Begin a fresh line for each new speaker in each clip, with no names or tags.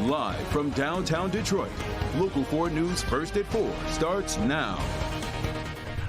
Live from downtown Detroit, Local 4 News First at 4 starts now.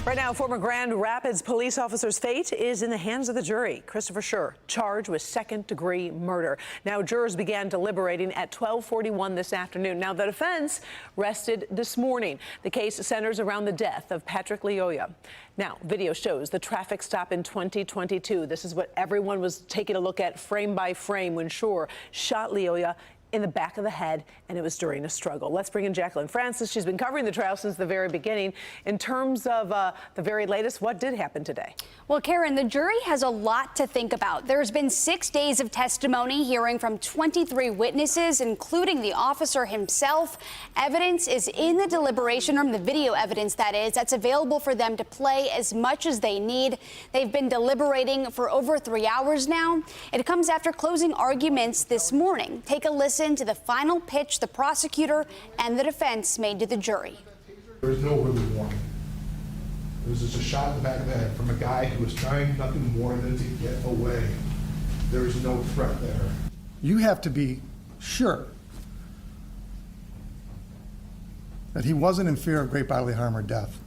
Right now, former Grand Rapids police officer's fate is in the hands of the jury. Christopher Sher, charged with second-degree murder. Now, jurors began deliberating at 12:41 this afternoon. Now, the defense rested this morning. The case centers around the death of Patrick Lyoya. Now, video shows the traffic stop in 2022. This is what everyone was taking a look at frame by frame when Sher shot Lyoya in the back of the head, and it was during a struggle. Let's bring in Jacqueline Francis. She's been covering the trial since the very beginning. In terms of the very latest, what did happen today?
Well, Karen, the jury has a lot to think about. There's been 6 days of testimony, hearing from 23 witnesses, including the officer himself. Evidence is in the deliberation room, the video evidence that is, that's available for them to play as much as they need. They've been deliberating for over 3 hours now. It comes after closing arguments this morning. Take a listen to the final pitch the prosecutor and the defense made to the jury.
There was no early warning. It was just a shot in the back of the head from a guy who was trying nothing more than to get away. There is no threat there.
You have to be sure that he wasn't in fear of great bodily harm or death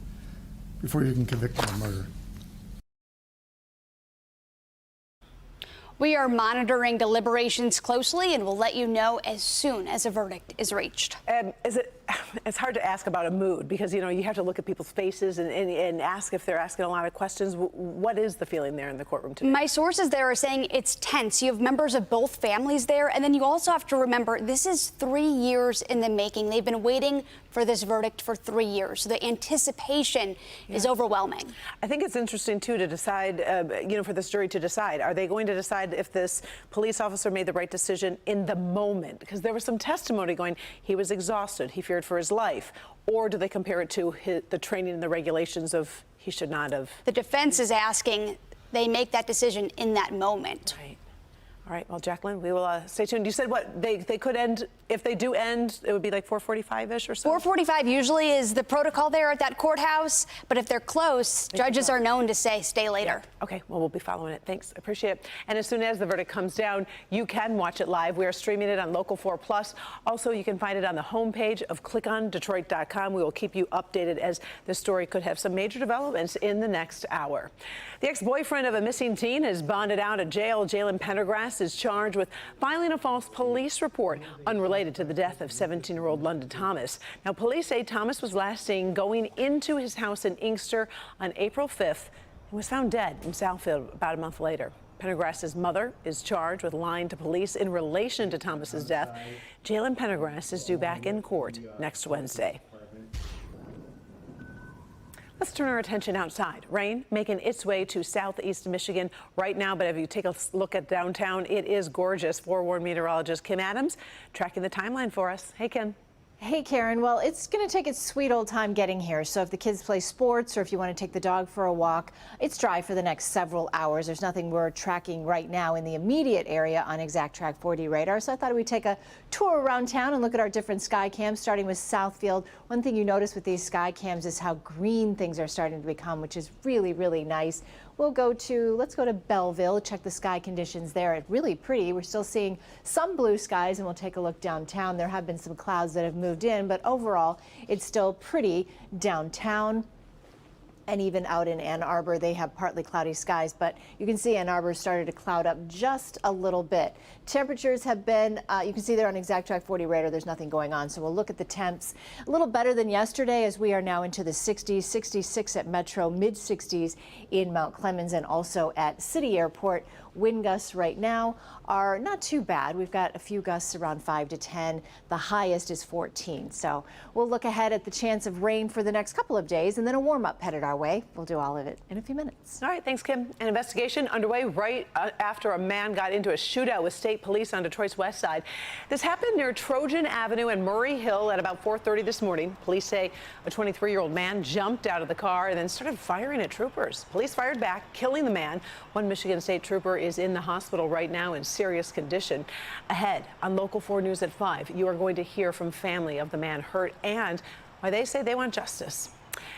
before you can convict him of murder.
We are monitoring deliberations closely, and we'll let you know as soon as a verdict is reached.
It's hard to ask about a mood because, you know, you have to look at people's faces and ask if they're asking a lot of questions. What is the feeling there in the courtroom today?
My sources there are saying it's tense. You have members of both families there, and then you also have to remember this is 3 years in the making. They've been waiting for this verdict for 3 years, so the anticipation is overwhelming.
I think it's interesting, too, to decide, for this jury to decide. Are they going to decide if this police officer made the right decision in the moment? Because there was some testimony going, he was exhausted, he feared for his life. Or do they compare it to the training and the regulations of he should not have?
The defense is asking they make that decision in that moment.
Right. All right. Well, Jacqueline, we will stay tuned. You said what they could end, if they do end, it would be like 4:45-ish or so?
4:45 usually is the protocol there at that courthouse. But if they're close, judges are known to say stay later.
Yeah. Okay. Well, we'll be following it. Thanks. Appreciate it. And as soon as the verdict comes down, you can watch it live. We are streaming it on Local 4 Plus. Also, you can find it on the homepage of clickondetroit.com. We will keep you updated as this story could have some major developments in the next hour. The ex-boyfriend of a missing teen is bonded out of jail. Jalen Pendergrass is charged with filing a false police report unrelated to the death of 17-year-old London Thomas. Now, police say Thomas was last seen going into his house in Inkster on April 5th and was found dead in Southfield about a month later. Pendergrass's mother is charged with lying to police in relation to Thomas's death. Jalen Pendergrass is due back in court next Wednesday. Let's turn our attention outside. Rain making its way to southeast Michigan right now, but if you take a look at downtown, it is gorgeous. Forewarned meteorologist Kim Adams tracking the timeline for us. Hey, Kim.
Hey, Karen. Well, it's going to take its sweet old time getting here. So if the kids play sports or if you want to take the dog for a walk, it's dry for the next several hours. There's nothing we're tracking right now in the immediate area on Exact Track 4D radar. So I thought we'd take a tour around town and look at our different sky cams, starting with Southfield. One thing you notice with these sky cams is how green things are starting to become, which is really, really nice. Let's go to Belleville, check the sky conditions there. It's really pretty. We're still seeing some blue skies, and we'll take a look downtown. There have been some clouds that have moved in, but overall, it's still pretty downtown. And even out in Ann Arbor, they have partly cloudy skies, but you can see Ann Arbor started to cloud up just a little bit. Temperatures have been, you can see there on Exact Track 40 radar, there's nothing going on. So we'll look at the temps. A little better than yesterday as we are now into the 60s, 66 at Metro, mid 60s in Mount Clemens and also at City Airport. Wind gusts right now are not too bad. We've got a few gusts around 5 to 10. The highest is 14. So we'll look ahead at the chance of rain for the next couple of days and then a warm up headed our way. We'll do all of it in a few minutes.
All right. Thanks, Kim. An investigation underway right after a man got into a shootout with state police on Detroit's west side. This happened near Trojan Avenue and Murray Hill at about 4:30 this morning. Police say a 23-year-old man jumped out of the car and then started firing at troopers. Police fired back, killing the man. One Michigan State trooper is in the hospital right now in serious condition. Ahead on Local 4 News at 5, you are going to hear from family of the man hurt and why they say they want justice.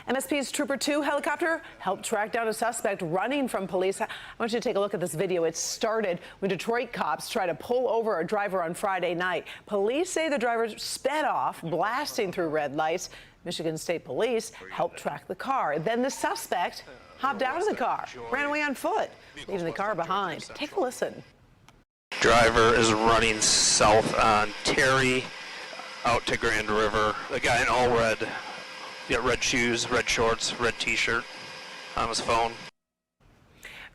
MSP's Trooper 2 helicopter helped track down a suspect running from police. I want you to take a look at this video. It started when Detroit cops tried to pull over a driver on Friday night. Police say the driver sped off, blasting through red lights. Michigan State Police helped track the car. Then the suspect hopped out of the car, ran away on foot, leaving the car behind. Take a listen.
Driver is running south on Terry out to Grand River. The guy in all red. Got red shoes, red shorts, red t-shirt on his phone.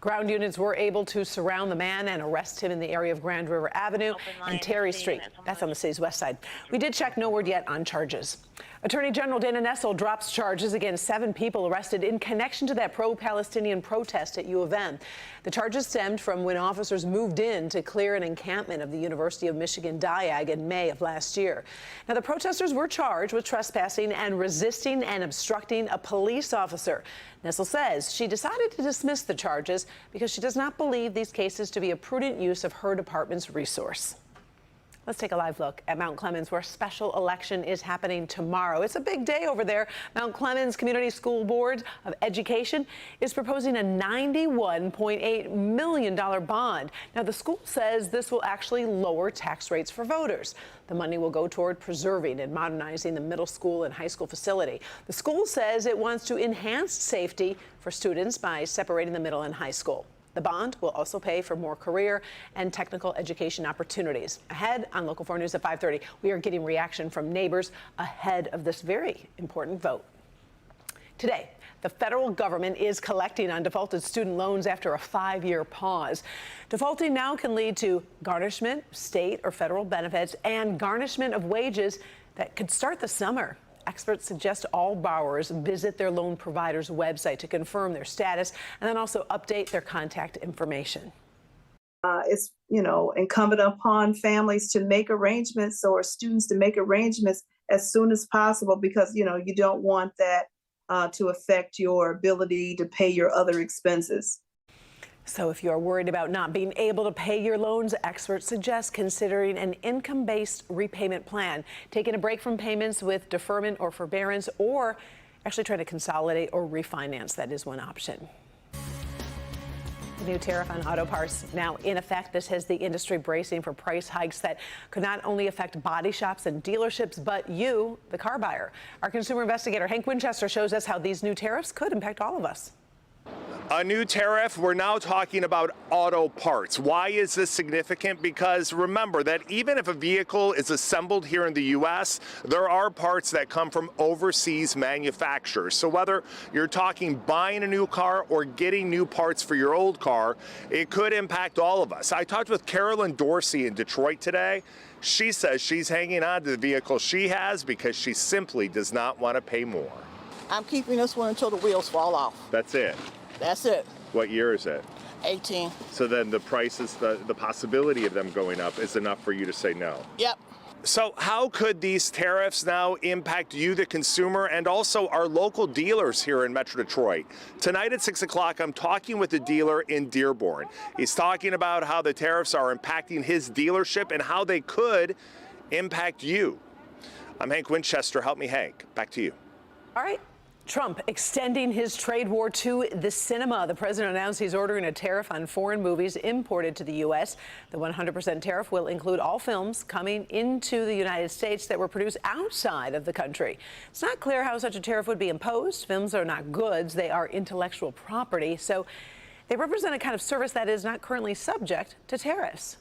Ground units were able to surround the man and arrest him in the area of Grand River Avenue and Terry Street. That's on the city's west side. We did check, no word yet on charges. Attorney General Dana Nessel drops charges against 7 people arrested in connection to that pro-Palestinian protest at U of M. The charges stemmed from when officers moved in to clear an encampment of the University of Michigan Diag in May of last year. Now, the protesters were charged with trespassing and resisting and obstructing a police officer. Nessel says she decided to dismiss the charges because she does not believe these cases to be a prudent use of her department's resource. Let's take a live look at Mount Clemens, where a special election is happening tomorrow. It's a big day over there. Mount Clemens Community School Board of Education is proposing a $91.8 million bond. Now, the school says this will actually lower tax rates for voters. The money will go toward preserving and modernizing the middle school and high school facility. The school says it wants to enhance safety for students by separating the middle and high school. The bond will also pay for more career and technical education opportunities. Ahead on Local 4 News at 5:30, we are getting reaction from neighbors ahead of this very important vote. Today, the federal government is collecting on defaulted student loans after a 5-year pause. Defaulting now can lead to garnishment, state or federal benefits, and garnishment of wages that could start this summer. Experts suggest all borrowers visit their loan provider's website to confirm their status and then also update their contact information.
It's, incumbent upon families to make arrangements or students to make arrangements as soon as possible because, you don't want that to affect your ability to pay your other expenses.
So if you're worried about not being able to pay your loans, experts suggest considering an income-based repayment plan, taking a break from payments with deferment or forbearance, or actually trying to consolidate or refinance. That is one option. The new tariff on auto parts now in effect. This has the industry bracing for price hikes that could not only affect body shops and dealerships, but you, the car buyer. Our consumer investigator Hank Winchester shows us how these new tariffs could impact all of us.
A new tariff, we're now talking about auto parts. Why is this significant? Because remember that even if a vehicle is assembled here in the U.S., there are parts that come from overseas manufacturers. So whether you're talking buying a new car or getting new parts for your old car, it could impact all of us. I talked with Carolyn Dorsey in Detroit today. She says she's hanging on to the vehicle she has because she simply does not want to pay more.
I'm keeping this one until the wheels fall off.
That's it.
That's it.
What year is it?
18.
So then the prices, the possibility of them going up is enough for you to say no?
Yep.
So how could these tariffs now impact you, the consumer, and also our local dealers here in Metro Detroit? Tonight at 6 o'clock, I'm talking with a dealer in Dearborn. He's talking about how the tariffs are impacting his dealership and how they could impact you. I'm Hank Winchester. Help me, Hank. Back to you.
All right. Trump extending his trade war to the cinema. The president announced he's ordering a tariff on foreign movies imported to the U.S. The 100% tariff will include all films coming into the United States that were produced outside of the country. It's not clear how such a tariff would be imposed. Films are not goods. They are intellectual property. So they represent a kind of service that is not currently subject to tariffs.